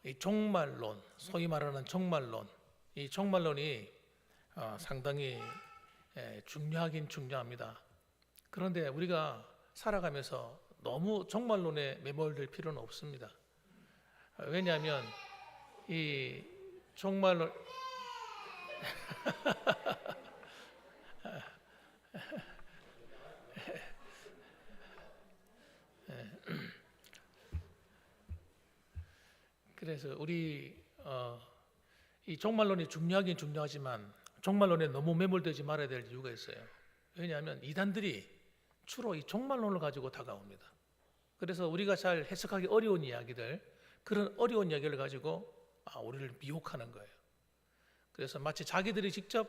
이 종말론, 소위 말하는 종말론, 이 종말론이 상당히 중요하긴 중요합니다. 그런데 우리가 살아가면서 너무 종말론에 매몰될 필요는 없습니다. 왜냐하면 이 종말론 그래서 우리 이 종말론이 중요하긴 중요하지만 종말론에 너무 매몰되지 말아야 될 이유가 있어요. 왜냐하면 이단들이 주로 이 종말론을 가지고 다가옵니다. 그래서 우리가 잘 해석하기 어려운 이야기들, 그런 어려운 이야기를 가지고 우리를 미혹하는 거예요. 그래서 마치 자기들이 직접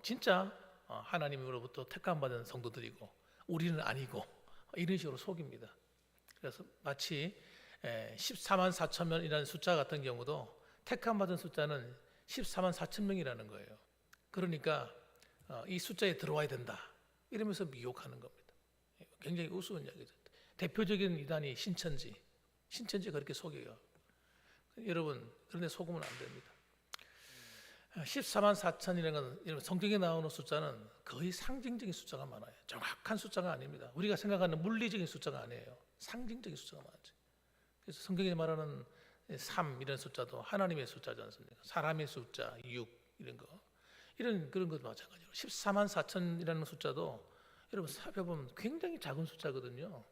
진짜 하나님으로부터 택함받은 성도들이고 우리는 아니고 이런 식으로 속입니다. 그래서 마치 14만 4천 명이라는 숫자 같은 경우도 택함받은 숫자는 14만 4천 명이라는 거예요. 그러니까 이 숫자에 들어와야 된다 이러면서 미혹하는 겁니다. 굉장히 우스운 이야기죠. 대표적인 이단이 신천지 그렇게 속여요. 여러분 그런데 속으면 안 됩니다. 14만 4천이라는 건 성경에 나오는 숫자는 거의 상징적인 숫자가 많아요. 정확한 숫자가 아닙니다. 우리가 생각하는 물리적인 숫자가 아니에요. 상징적인 숫자가 많죠. 그래서 성경에 말하는 3 이런 숫자도 하나님의 숫자지 않습니까? 사람의 숫자 6 이런 거 그런 것도 마찬가지로 14만 4천이라는 숫자도 여러분 살펴보면 굉장히 작은 숫자거든요.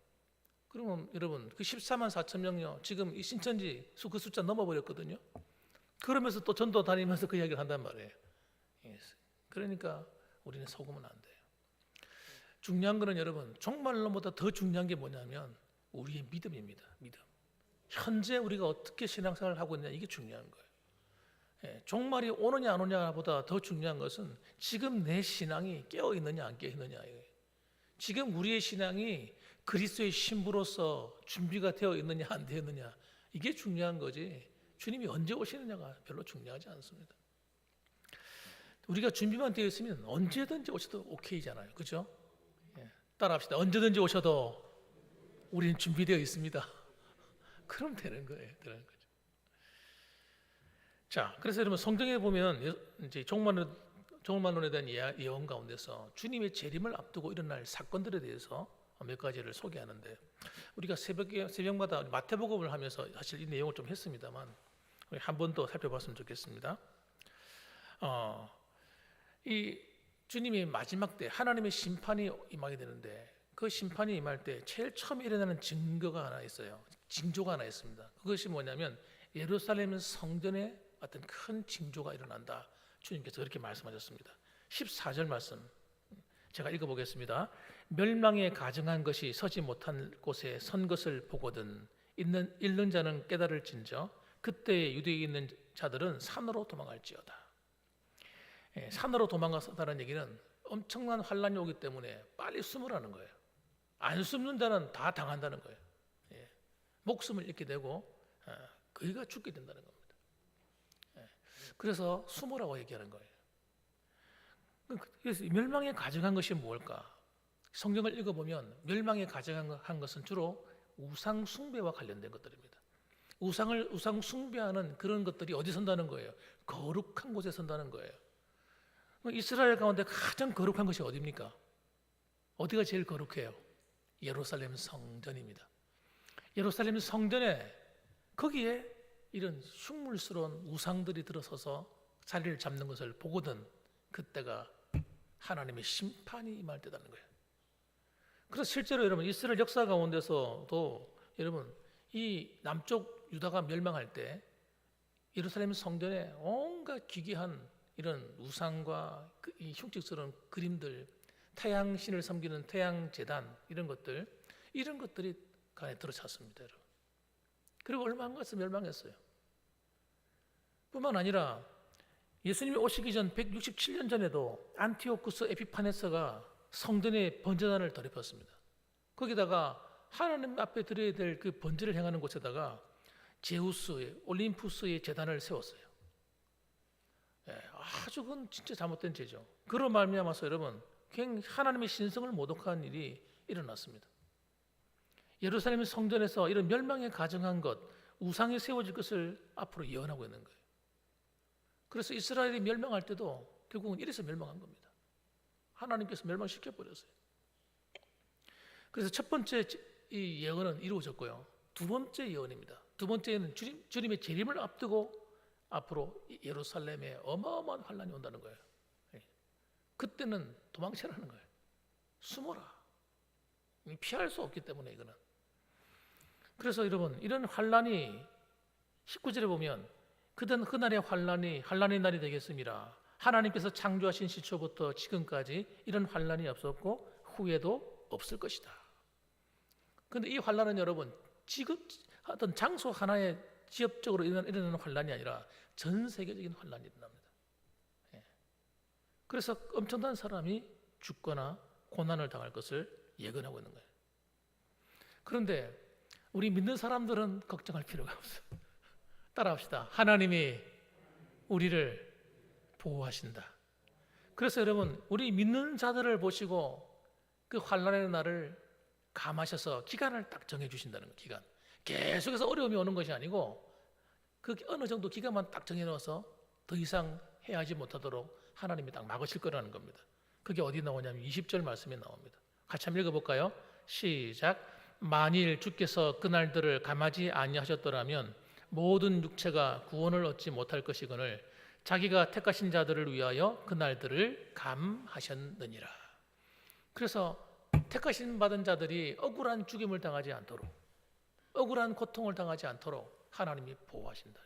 그러면 여러분 그 14만 4천 명요 지금 이 신천지 그 숫자 넘어버렸거든요. 그러면서 또 전도 다니면서 그 이야기를 한단 말이에요. 그러니까 우리는 속으면 안 돼요. 중요한 거는 여러분 종말론보다 더 중요한 게 뭐냐면 우리의 믿음입니다. 믿음. 현재 우리가 어떻게 신앙생활을 하고 있느냐 이게 중요한 거예요. 종말이 오느냐 안 오느냐보다 더 중요한 것은 지금 내 신앙이 깨어 있느냐 안 깨어 있느냐 이거예요. 지금 우리의 신앙이 그리스도의 신부로서 준비가 되어 있느냐 안 되었느냐 이게 중요한 거지 주님이 언제 오시느냐가 별로 중요하지 않습니다. 우리가 준비만 되어 있으면 언제든지 오셔도 오케이잖아요. 그죠? 따라합시다. 언제든지 오셔도 우리는 준비되어 있습니다. 그럼 되는 거예요. 되는 거죠. 자, 그래서 여러분 성경에 보면 이제 종말론에 대한 예언 가운데서 주님의 재림을 앞두고 일어날 사건들에 대해서 몇 가지를 소개하는데 우리가 새벽마다 마태복음을 하면서 사실 이 내용을 좀 했습니다만 한 번 더 살펴봤으면 좋겠습니다. 이 주님이 마지막 때 하나님의 심판이 임하게 되는데 그 심판이 임할 때 제일 처음 일어나는 증거가 하나 있어요. 징조가 하나 있습니다. 그것이 뭐냐면 예루살렘 성전에 어떤 큰 징조가 일어난다. 주님께서 그렇게 말씀하셨습니다. 14절 말씀 제가 읽어보겠습니다. 멸망에 가증한 것이 서지 못한 곳에 선 것을 보거든 읽는 자는 깨달을진저 그때 유대에 있는 자들은 산으로 도망할지어다. 산으로 도망가서다는 얘기는 엄청난 환란이 오기 때문에 빨리 숨으라는 거예요. 안 숨는 자는 다 당한다는 거예요. 목숨을 잃게 되고 그이가 죽게 된다는 겁니다. 그래서 숨으라고 얘기하는 거예요. 그래서 멸망에 가증한 것이 뭘까? 성경을 읽어보면 멸망에 가증한 것은 주로 우상 숭배와 관련된 것들입니다. 우상 숭배하는 그런 것들이 어디 선다는 거예요? 거룩한 곳에 선다는 거예요. 이스라엘 가운데 가장 거룩한 것이 어디입니까? 어디가 제일 거룩해요? 예루살렘 성전입니다. 예루살렘 성전에 거기에 이런 흉물스러운 우상들이 들어서서 자리를 잡는 것을 보거든 그때가 하나님의 심판이 임할 때라는 거예요. 그래서 실제로 여러분 이스라엘 역사 가운데서도 여러분 이 남쪽 유다가 멸망할 때 예루살렘 성전에 온갖 기괴한 이런 우상과 이 흉측스러운 그림들, 태양신을 섬기는 태양 제단 이런 것들이 간에 들어찼습니다, 여러분. 그리고 얼마 안 가서 멸망했어요. 뿐만 아니라 예수님이 오시기 전 167년 전에도 안티오쿠스 에피파네스가 성전에 번제단을 더럽혔습니다. 거기다가 하나님 앞에 드려야 될 그 번제를 행하는 곳에다가 제우스의 올림푸스의 제단을 세웠어요. 아주 그건 진짜 잘못된 죄죠. 그로 말미암아서 여러분 하나님의 신성을 모독한 일이 일어났습니다. 예루살렘 성전에서 이런 멸망에 가증한 것, 우상이 세워질 것을 앞으로 예언하고 있는 거예요. 그래서 이스라엘이 멸망할 때도 결국은 이래서 멸망한 겁니다. 하나님께서 멸망시켜 버렸어요. 그래서 첫 번째 이 예언은 이루어졌고요. 두 번째 예언입니다. 두 번째는 주님의 재림을 앞두고 앞으로 예루살렘에 어마어마한 환란이 온다는 거예요. 그때는 도망치라는 거예요. 숨어라. 피할 수 없기 때문에 이거는. 그래서 여러분, 이런 환란이 19절에 보면 그날의 환란의 날이 되겠습니다. 하나님께서 창조하신 시초부터 지금까지 이런 환란이 없었고 후에도 없을 것이다. 그런데 이 환란은 여러분, 지금 어떤 장소 하나에 지역적으로 일어나는 환란이 아니라 전 세계적인 환란이 일어납니다. 그래서 엄청난 사람이 죽거나 고난을 당할 것을 예견하고 있는 거예요. 그런데 우리 믿는 사람들은 걱정할 필요가 없어요. 따라합시다. 하나님이 우리를 보호하신다. 그래서 여러분, 우리 믿는 자들을 보시고 그 환난의 날을 감하셔서 기간을 딱 정해 주신다는 거예요. 기간. 계속해서 어려움이 오는 것이 아니고 그 어느 정도 기간만 딱 정해 놓아서 더 이상 해야 하지 못하도록 하나님이 딱 막으실 거라는 겁니다. 그게 어디 나오냐면 20절 말씀에 나옵니다. 같이 한번 읽어볼까요? 시작. 만일 주께서 그날들을 감하지 아니하셨더라면 모든 육체가 구원을 얻지 못할 것이거늘 자기가 택하신 자들을 위하여 그날들을 감하셨느니라. 그래서 택하신 받은 자들이 억울한 죽임을 당하지 않도록, 억울한 고통을 당하지 않도록 하나님이 보호하신다.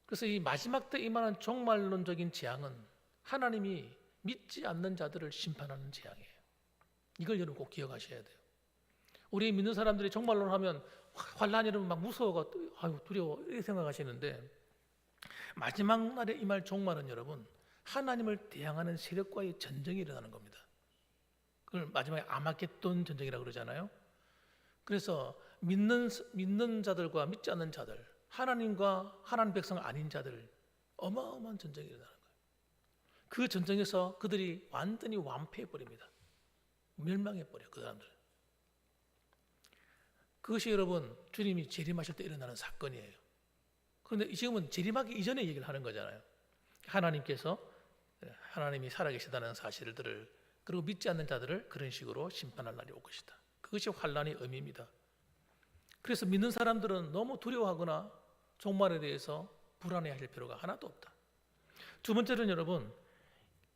그래서 이 마지막 때 임하는 종말론적인 재앙은 하나님이 믿지 않는 자들을 심판하는 재앙이에요. 이걸 여러분 꼭 기억하셔야 돼요. 우리 믿는 사람들이 종말론 하면 환란이 이러면 막 무서워가 아유 두려워 이렇게 생각하시는데 마지막 날에 임할 종말은 여러분 하나님을 대항하는 세력과의 전쟁이 일어나는 겁니다. 그걸 마지막에 아마겟돈 전쟁이라고 그러잖아요. 그래서 믿는 자들과 믿지 않는 자들, 하나님과 하나님 백성 아닌 자들 어마어마한 전쟁이 일어나는 거예요. 그 전쟁에서 그들이 완전히 완패해 버립니다. 멸망해 버려 그 사람들. 그것이 여러분 주님이 재림하실 때 일어나는 사건이에요. 그런데 지금은 재림하기 이전에 얘기를 하는 거잖아요. 하나님이 살아계시다는 사실들을 그리고 믿지 않는 자들을 그런 식으로 심판할 날이 올 것이다. 그것이 환란의 의미입니다. 그래서 믿는 사람들은 너무 두려워하거나 종말에 대해서 불안해하실 필요가 하나도 없다. 두 번째는 여러분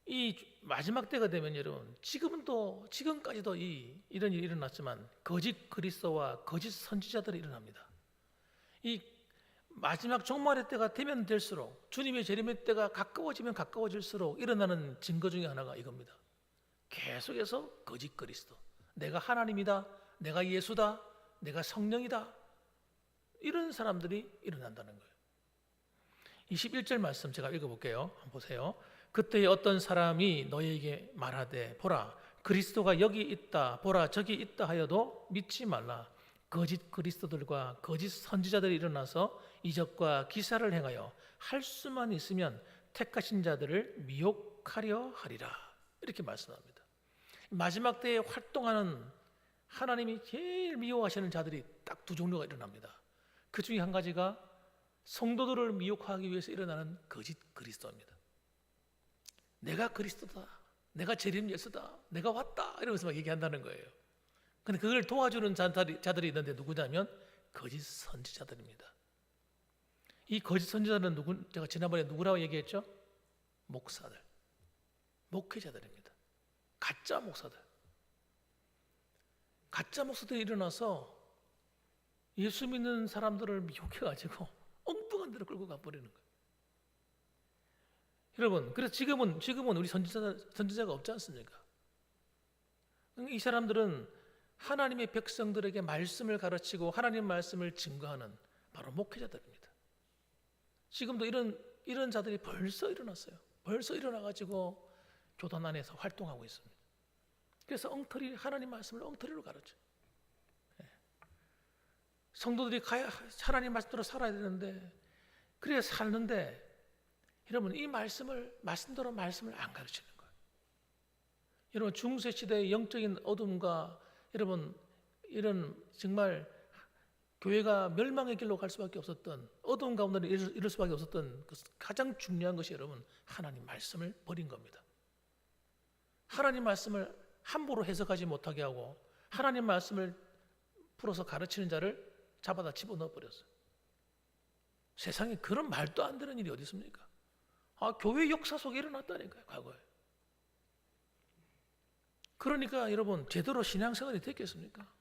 이 마지막 때가 되면 여러분 지금까지도 이런 일이 일어났지만 거짓 그리스도와 거짓 선지자들이 일어납니다. 이 마지막 종말의 때가 되면 될수록 주님의 재림의 때가 가까워지면 가까워질수록 일어나는 증거 중에 하나가 이겁니다. 계속해서 거짓 그리스도, 내가 하나님이다, 내가 예수다, 내가 성령이다, 이런 사람들이 일어난다는 거예요. 21절 말씀 제가 읽어볼게요. 한번 보세요. 그때 어떤 사람이 너희에게 말하되 보라 그리스도가 여기 있다, 보라 저기 있다 하여도 믿지 말라. 거짓 그리스도들과 거짓 선지자들이 일어나서 이적과 기사를 행하여 할 수만 있으면 택하신 자들을 미혹하려 하리라. 이렇게 말씀합니다. 마지막 때에 활동하는 하나님이 제일 미워하시는 자들이 딱 두 종류가 일어납니다. 그 중에 한 가지가 성도들을 미혹하기 위해서 일어나는 거짓 그리스도입니다. 내가 그리스도다, 내가 재림 예수다, 내가 왔다 이러면서 막 얘기한다는 거예요. 근데 그걸 도와주는 자들이 있는데 누구냐면 거짓 선지자들입니다. 이 거짓 선지자들은 제가 지난번에 누구라고 얘기했죠? 목사들, 목회자들입니다. 가짜 목사들. 가짜 목사들이 일어나서 예수 믿는 사람들을 미혹해가지고 엉뚱한 데로 끌고 가버리는 거예요. 여러분, 그래서 지금은 우리 선지자가 없지 않습니까? 이 사람들은 하나님의 백성들에게 말씀을 가르치고 하나님 말씀을 증거하는 바로 목회자들입니다. 지금도 이런 자들이 벌써 일어났어요. 벌써 일어나가지고 교단 안에서 활동하고 있습니다. 그래서 하나님 말씀을 엉터리로 가르쳐. 성도들이 하나님 말씀대로 살아야 되는데 그래야 살는데 여러분 이 말씀대로 말씀을 안 가르치는 거예요. 여러분 중세 시대의 영적인 어둠과 여러분 이런 정말 교회가 멸망의 길로 갈 수밖에 없었던, 어두운 가운데 이를 수밖에 없었던 그 가장 중요한 것이 여러분, 하나님 말씀을 버린 겁니다. 하나님 말씀을 함부로 해석하지 못하게 하고 하나님 말씀을 풀어서 가르치는 자를 잡아다 집어넣어 버렸어요. 세상에 그런 말도 안 되는 일이 어디 있습니까? 교회 역사 속에 일어났다니까요, 과거에. 그러니까 여러분, 제대로 신앙생활이 됐겠습니까?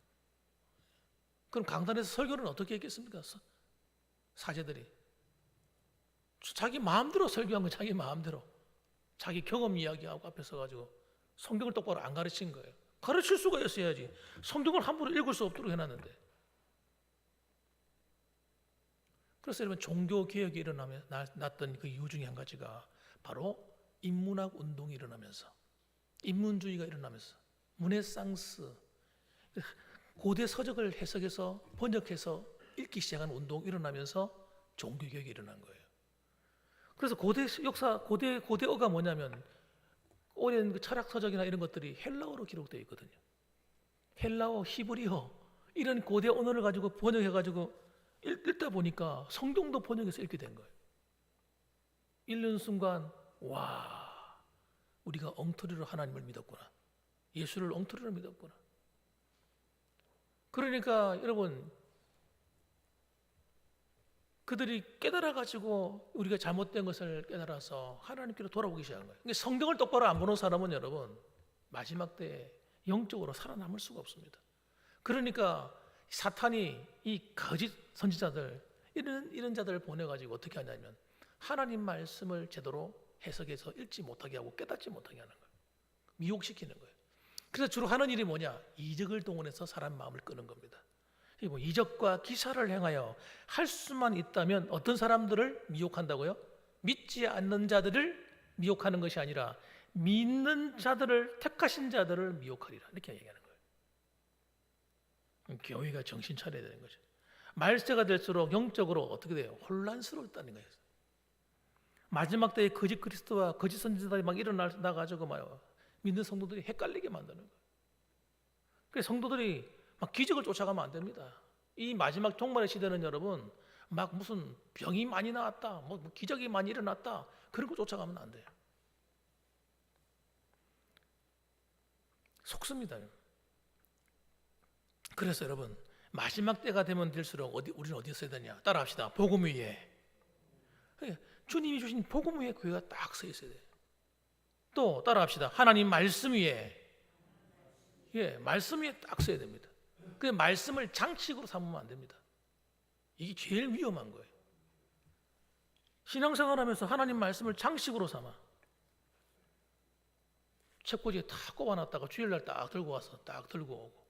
그럼 강단에서 설교는 어떻게 했겠습니까? 사제들이 자기 마음대로 설교한 거, 자기 마음대로 자기 경험 이야기하고 앞에 서가지고 성경을 똑바로 안 가르친 거예요. 가르칠 수가 있어야지. 성경을 함부로 읽을 수 없도록 해놨는데. 그래서 여러분, 종교개혁이 일어났던 그 이유 중에 한 가지가 바로 인문학 운동이 일어나면서, 인문주의가 일어나면서, 르네상스, 고대 서적을 해석해서 번역해서 읽기 시작한 운동이 일어나면서 종교개혁이 일어난 거예요. 그래서 고대 역사, 고대어가 뭐냐면 오랜 그 철학 서적이나 이런 것들이 헬라어로 기록되어 있거든요. 헬라어, 히브리어 이런 고대 언어를 가지고 번역해가지고 읽다 보니까 성경도 번역해서 읽게 된 거예요. 읽는 순간 와, 우리가 엉터리로 하나님을 믿었구나. 예수를 엉터리로 믿었구나. 그러니까 여러분, 그들이 깨달아가지고 우리가 잘못된 것을 깨달아서 하나님께로 돌아오기 시작한 거예요. 성경을 똑바로 안 보는 사람은 여러분, 마지막 때에 영적으로 살아남을 수가 없습니다. 그러니까 사탄이 이 거짓 선지자들, 이런 자들을 보내가지고 어떻게 하냐면 하나님 말씀을 제대로 해석해서 읽지 못하게 하고 깨닫지 못하게 하는 거예요. 미혹시키는 거예요. 그래서 주로 하는 일이 뭐냐? 이적을 동원해서 사람 마음을 끄는 겁니다. 이적과 기사를 행하여 할 수만 있다면 어떤 사람들을 미혹한다고요? 믿지 않는 자들을 미혹하는 것이 아니라 믿는 자들을, 택하신 자들을 미혹하리라, 이렇게 얘기하는 거예요. 교회가 정신 차려야 되는 거죠. 말세가 될수록 영적으로 어떻게 돼요? 혼란스러웠다는 거예요. 마지막 때에 거짓 그리스도와 거짓 선지자들이 막 일어나가지고 믿는 성도들이 헷갈리게 만드는 거예요. 그래서 성도들이 막 기적을 쫓아가면 안 됩니다. 이 마지막 종말의 시대는 여러분, 막 무슨 병이 많이 나왔다, 뭐 기적이 많이 일어났다, 그런 거 쫓아가면 안 돼요. 속습니다. 그래서 여러분, 마지막 때가 되면 될수록 우리는 어디에 써야 되냐? 따라합시다. 복음 위에. 주님이 주신 복음 위에 교회가 딱 서 있어야 돼요. 또 따라합시다. 하나님 말씀 위에. 말씀 위에 딱 서야 됩니다. 그 말씀을 장식으로 삼으면 안 됩니다. 이게 제일 위험한 거예요. 신앙생활하면서 하나님 말씀을 장식으로 삼아 책꽂이에 다 꼽아놨다가 주일날 딱 들고 와서 딱 들고 오고,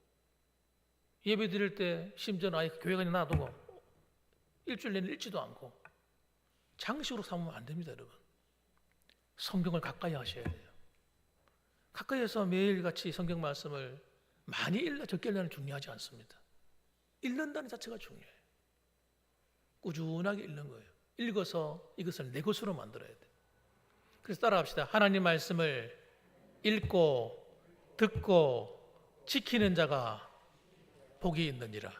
예배 드릴 때 심지어는 아예 교회 그냥 놔두고 일주일 내내 읽지도 않고 장식으로 삼으면 안 됩니다. 여러분, 성경을 가까이 하셔야 돼요. 가까이에서 매일같이 성경 말씀을 많이 읽나 적게 읽나는 중요하지 않습니다. 읽는다는 자체가 중요해요. 꾸준하게 읽는 거예요. 읽어서 이것을 내 것으로 만들어야 돼요. 그래서 따라합시다. 하나님 말씀을 읽고 듣고 지키는 자가 복이 있느니라.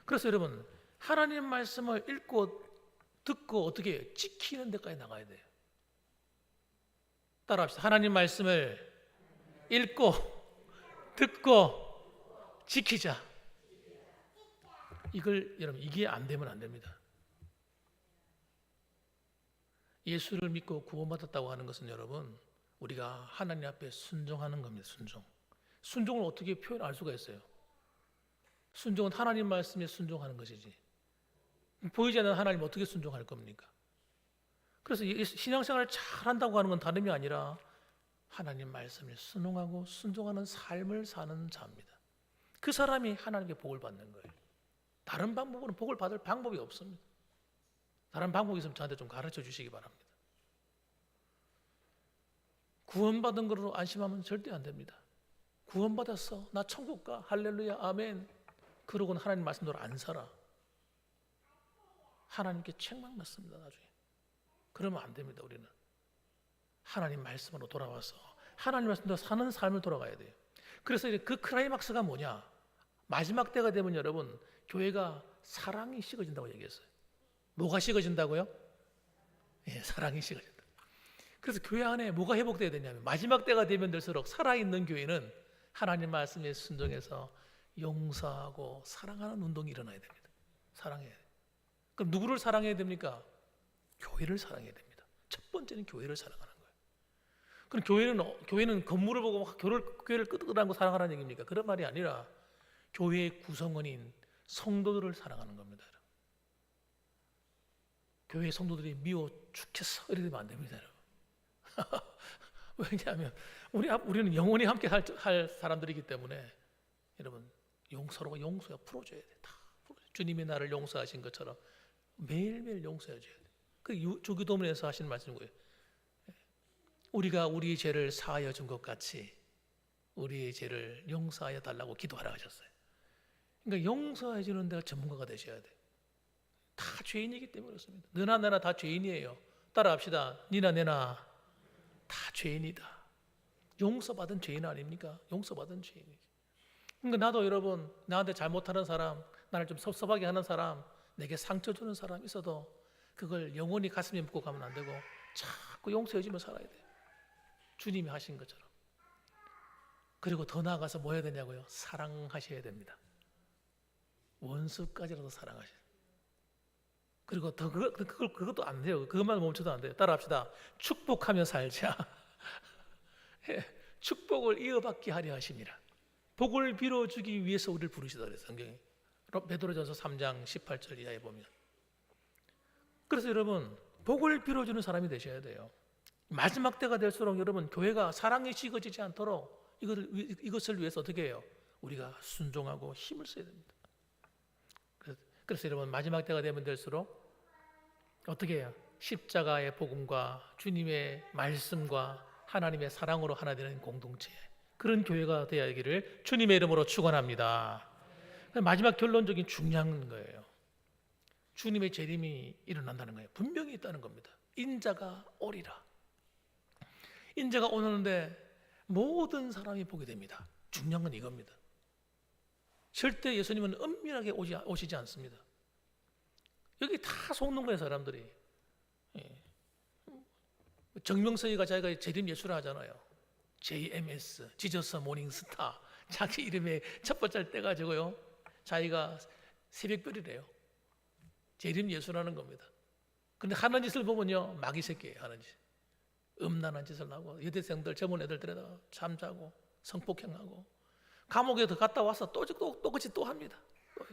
그래서 여러분, 하나님 말씀을 읽고 듣고 어떻게 지키는 데까지 나가야 돼요. 따라합시다. 하나님 말씀을 읽고 듣고 지키자. 이걸 여러분, 이게 안 되면 안 됩니다. 예수를 믿고 구원받았다고 하는 것은 여러분, 우리가 하나님 앞에 순종하는 겁니다. 순종을 어떻게 표현할 수가 있어요? 순종은 하나님 말씀에 순종하는 것이지, 보이지 않는 하나님 어떻게 순종할 겁니까? 그래서 신앙생활을 잘한다고 하는 건 다름이 아니라 하나님 말씀에 순종하고 순종하는 삶을 사는 자입니다. 그 사람이 하나님께 복을 받는 거예요. 다른 방법으로는 복을 받을 방법이 없습니다. 다른 방법이 있으면 저한테 좀 가르쳐 주시기 바랍니다. 구원받은 것으로 안심하면 절대 안 됩니다. 구원받았어, 나 천국 가, 할렐루야, 아멘, 그러고는 하나님 말씀대로 안 살아. 하나님께 책망받습니다. 나중에. 그러면 안 됩니다. 우리는 하나님 말씀으로 돌아와서 하나님 말씀대로 사는 삶을 돌아가야 돼요. 그래서 그 클라이막스가 뭐냐? 마지막 때가 되면 여러분, 교회가 사랑이 식어진다고 얘기했어요. 뭐가 식어진다고요? 예, 사랑이 식어진다. 그래서 교회 안에 뭐가 회복돼야 되냐면 마지막 때가 되면 될수록 살아있는 교회는 하나님 말씀에 순종해서 용서하고 사랑하는 운동이 일어나야 됩니다. 사랑해야 돼요. 그럼 누구를 사랑해야 됩니까? 교회를 사랑해야 됩니다. 첫 번째는 교회를 사랑하는 거예요. 그럼 교회는 건물을 보고 막 교회를 끄덕끄덕하고 사랑하라는 얘기입니까? 그런 말이 아니라 교회의 구성원인 성도들을 사랑하는 겁니다. 교회 성도들이 미워 죽겠어 이렇게 되면 안 됩니다, 여러분. 왜냐하면 우리는 영원히 함께 할 사람들이기 때문에 여러분 서로가 용서야 풀어줘야 돼. 다 풀어줘야 돼. 주님이 나를 용서하신 것처럼 매일매일 용서해줘야 돼. 그 주기도문에서 하시는 말씀인 거예요. 우리가 우리의 죄를 사하여 준 것 같이 우리의 죄를 용서하여 달라고 기도하라 하셨어요. 그러니까 용서해 주는 데가 전문가가 되셔야 돼. 다 죄인이기 때문에 그렇습니다. 너나 나나 다 죄인이에요. 따라합시다. 니나 내나 다 죄인이다. 용서받은 죄인 아닙니까? 용서받은 죄인이지. 그러니까 나도 여러분 나한테 잘못하는 사람, 나를 좀 섭섭하게 하는 사람, 내게 상처 주는 사람 있어도 그걸 영원히 가슴에 묻고 가면 안 되고 자꾸 용서해 주며 살아야 돼요. 주님이 하신 것처럼. 그리고 더 나아가서 뭐 해야 되냐고요? 사랑하셔야 됩니다. 원수까지라도 사랑하셔야 돼요. 그리고 더 그것도 안 돼요. 그것만 멈춰도 안 돼요. 따라합시다. 축복하며 살자. 축복을 이어받게 하려 하심이라. 복을 빌어주기 위해서 우리를 부르시다 그래요. 성경에 베드로전서 3장 18절 이하에 보면. 그래서 여러분 복을 빌어주는 사람이 되셔야 돼요. 마지막 때가 될수록 여러분 교회가 사랑이 식어지지 않도록 이것을 위해서 어떻게 해요? 우리가 순종하고 힘을 써야 됩니다. 그래서 여러분 마지막 때가 되면 될수록 어떻게 해요? 십자가의 복음과 주님의 말씀과 하나님의 사랑으로 하나 되는 공동체, 그런 교회가 되어야기를 주님의 이름으로 축원합니다. 마지막 결론적인 중요한 거예요. 주님의 재림이 일어난다는 거예요. 분명히 있다는 겁니다. 인자가 오리라. 인자가 오는데 모든 사람이 보게 됩니다. 중요한 건 이겁니다. 절대 예수님은 은밀하게 오시지 않습니다. 여기 다 속는 거예요, 사람들이. 정명석이가 자기가 재림 예수라 하잖아요. JMS, 지저스 모닝스타. 자기 이름에 첫 번째 떼가지고요. 자기가 새벽별이래요. 재림 예수라는 겁니다. 근데 하는 짓을 보면요, 마귀 새끼예요, 하는 짓. 음란한 짓을 하고, 여대생들, 젊은 애들 데려다가 잠자고, 성폭행하고, 감옥에 더 갔다 와서 또 그치 또 합니다. 또.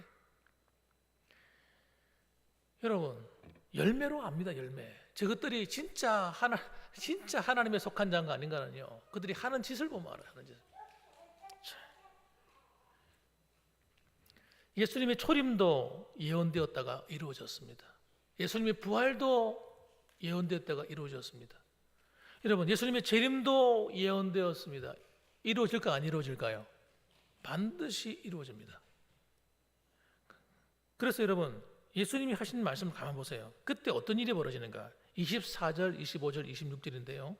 여러분, 열매로 압니다, 열매. 저것들이 진짜 하나님에 속한 자가 아닌가는요. 그들이 하는 짓을 보면 알아요, 하는 짓을. 예수님의 초림도 예언되었다가 이루어졌습니다. 예수님의 부활도 예언되었다가 이루어졌습니다. 여러분, 예수님의 재림도 예언되었습니다. 이루어질까 안 이루어질까요? 반드시 이루어집니다. 그래서 여러분, 예수님이 하신 말씀 가만 보세요. 그때 어떤 일이 벌어지는가? 24절, 25절, 26절인데요.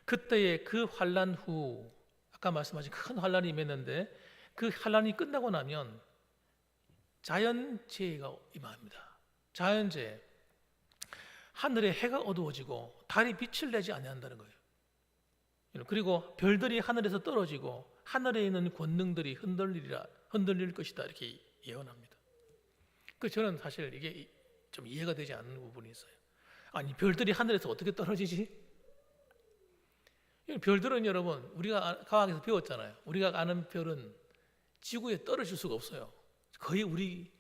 그때의 그 환난 후, 아까 말씀하신 큰 환난이 임했는데 그 환난이 끝나고 나면 자연재해가 임합니다. 자연재해. 하늘에 해가 어두워지고 달이 빛을 내지 아니한다는 거예요. 그리고 별들이 하늘에서 떨어지고 하늘에 있는 권능들이 흔들릴 것이다, 이렇게 예언합니다. 그 저는 사실 이게 좀 이해가 되지 않는 부분이 있어요. 아니, 별들이 하늘에서 어떻게 떨어지지? 별들은 여러분, 우리가 과학에서 배웠잖아요. 우리가 아는 별은 지구에 떨어질 수가 없어요. 거의 우리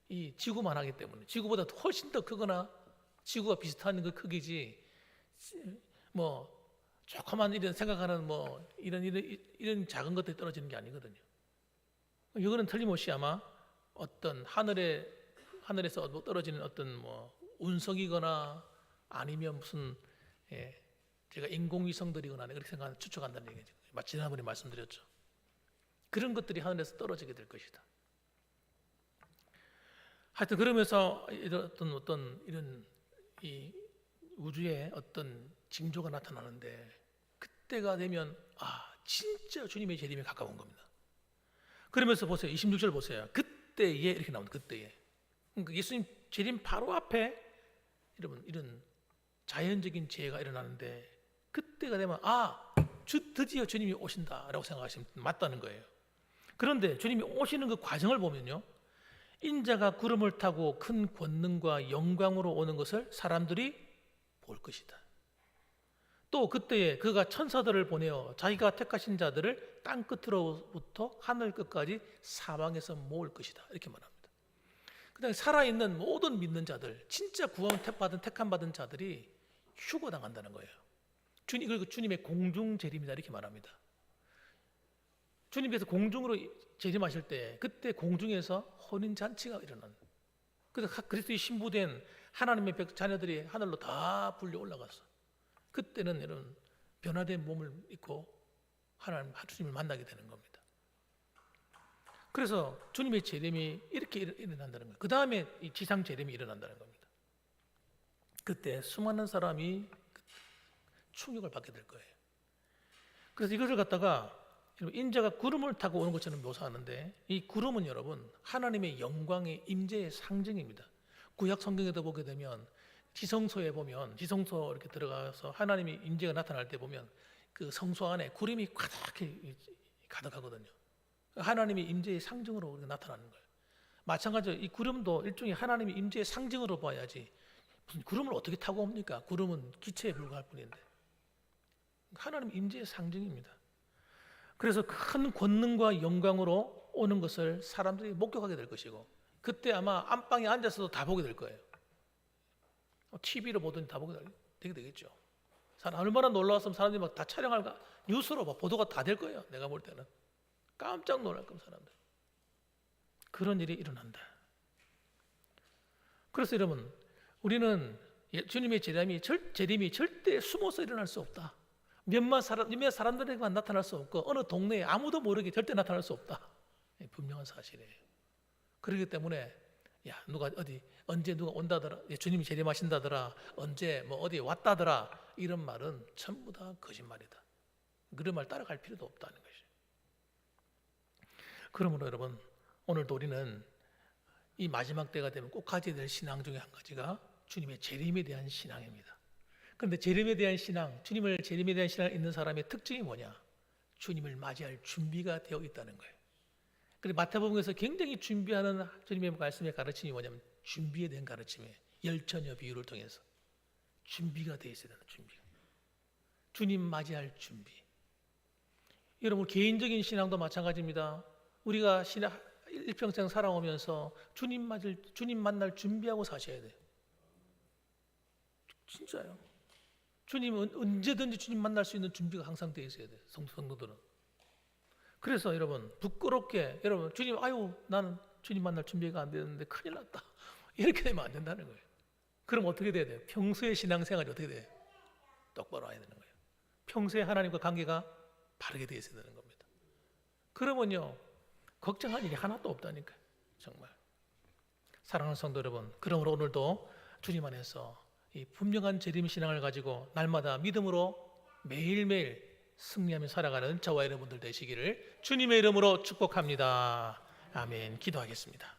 이 지구만 하기 때문에, 지구보다 훨씬 더 크거나 지구가 비슷한 그 크기지, 뭐 조그만 이런 생각하는 뭐 이런 작은 것들이 떨어지는 게 아니거든요. 이거는 틀림없이 아마 어떤 하늘에서 떨어지는 어떤 뭐 운석이거나 아니면 무슨 제가 인공위성들이거나 그렇게 추측한다는 얘기죠. 지난번에 말씀드렸죠. 그런 것들이 하늘에서 떨어지게 될 것이다. 하여튼 그러면서 어떤 이런 이 우주에 어떤 징조가 나타나는데, 그때가 되면 진짜 주님의 재림이 가까운 겁니다. 그러면서 보세요. 26절 보세요. 그때에 이렇게 나옵니다. 그때에. 그러니까 예수님 재림 바로 앞에 여러분 이런 자연적인 재해가 일어나는데 그때가 되면 드디어 주님이 오신다라고 생각하시면 맞다는 거예요. 그런데 주님이 오시는 그 과정을 보면요, 인자가 구름을 타고 큰 권능과 영광으로 오는 것을 사람들이 볼 것이다. 또 그때에 그가 천사들을 보내어 자기가 택하신 자들을 땅 끝으로부터 하늘 끝까지 사방에서 모을 것이다, 이렇게 말합니다. 그다음에 살아있는 모든 믿는 자들, 진짜 구원받은 택함받은 자들이 휴거당한다는 거예요. 그리고 주님의 공중 재림이다, 이렇게 말합니다. 주님께서 공중으로 재림하실 때 그때 공중에서 혼인잔치가 일어난, 그래서 그리스도의 신부된 하나님의 자녀들이 하늘로 다 불려 올라갔어. 그때는 여러분 변화된 몸을 입고 주님을 만나게 되는 겁니다. 그래서 주님의 재림이 이렇게 일어난다는 거예요. 그 다음에 이 지상 재림이 일어난다는 겁니다. 그때 수많은 사람이 충격을 받게 될 거예요. 그래서 이것을 갖다가 인자가 구름을 타고 오는 것처럼 묘사하는데, 이 구름은 여러분 하나님의 영광의 임재의 상징입니다. 구약 성경에도 보게 되면 지성소에 보면, 지성소 이렇게 들어가서 하나님의 임재가 나타날 때 보면 그 성소 안에 구름이 가득하거든요. 하나님의 임재의 상징으로 나타나는 거예요. 마찬가지로 이 구름도 일종의 하나님의 임재의 상징으로 봐야지, 무슨 구름을 어떻게 타고 옵니까? 구름은 기체에 불과할 뿐인데 하나님 임재의 상징입니다. 그래서 큰 권능과 영광으로 오는 것을 사람들이 목격하게 될 것이고, 그때 아마 안방에 앉아서도 다 보게 될 거예요. TV로 보든지 다 보게 되겠죠. 얼마나 놀라웠으면 사람들이 막 다 촬영할, 뉴스로 막 보도가 다 될 거예요. 내가 볼 때는 깜짝 놀랄 겁니다, 사람들. 그런 일이 일어난다. 그래서 여러분, 우리는 주님의 재림이 절대 숨어서 일어날 수 없다. 몇몇 사람들에게만 나타날 수 없고 어느 동네에 아무도 모르게 절대 나타날 수 없다. 분명한 사실이에요. 그렇기 때문에 누가 언제 누가 온다더라, 주님이 재림하신다더라, 언제 어디 왔다더라, 이런 말은 전부 다 거짓말이다. 그런 말 따라갈 필요도 없다는 것이죠. 그러므로 여러분, 오늘도 우리는 이 마지막 때가 되면 꼭 가져야 될 신앙 중에 한 가지가 주님의 재림에 대한 신앙입니다. 그런데 재림에 대한 신앙, 재림에 대한 신앙을 있는 사람의 특징이 뭐냐? 주님을 맞이할 준비가 되어 있다는 거예요. 그리고 마태복음에서 굉장히 준비하는 주님의 말씀의 가르침이 뭐냐면 준비에 대한 가르침이에요. 열처녀 비유를 통해서 준비가 되어 있어야 되는 준비. 주님 맞이할 준비. 여러분, 개인적인 신앙도 마찬가지입니다. 우리가 일평생 살아오면서 주님 만날 준비하고 사셔야 돼요. 진짜요. 주님은 언제든지 주님 만날 수 있는 준비가 항상 되어 있어야 돼요, 성도들은. 그래서 여러분, 부끄럽게 주님, 나는 주님 만날 준비가 안 되는데 큰일 났다, 이렇게 되면 안 된다는 거예요. 그럼 어떻게 돼야 돼요? 평소의 신앙생활이 어떻게 돼요? 똑바로 와야 되는 거예요. 평소에 하나님과 관계가 바르게 되어 있어야 되는 겁니다. 그러면요, 걱정할 일이 하나도 없다니까요, 정말. 사랑하는 성도 여러분, 그러므로 오늘도 주님 안에서 이 분명한 재림 신앙을 가지고 날마다 믿음으로 매일매일 승리하며 살아가는 저와 여러분들 되시기를 주님의 이름으로 축복합니다. 아멘. 기도하겠습니다.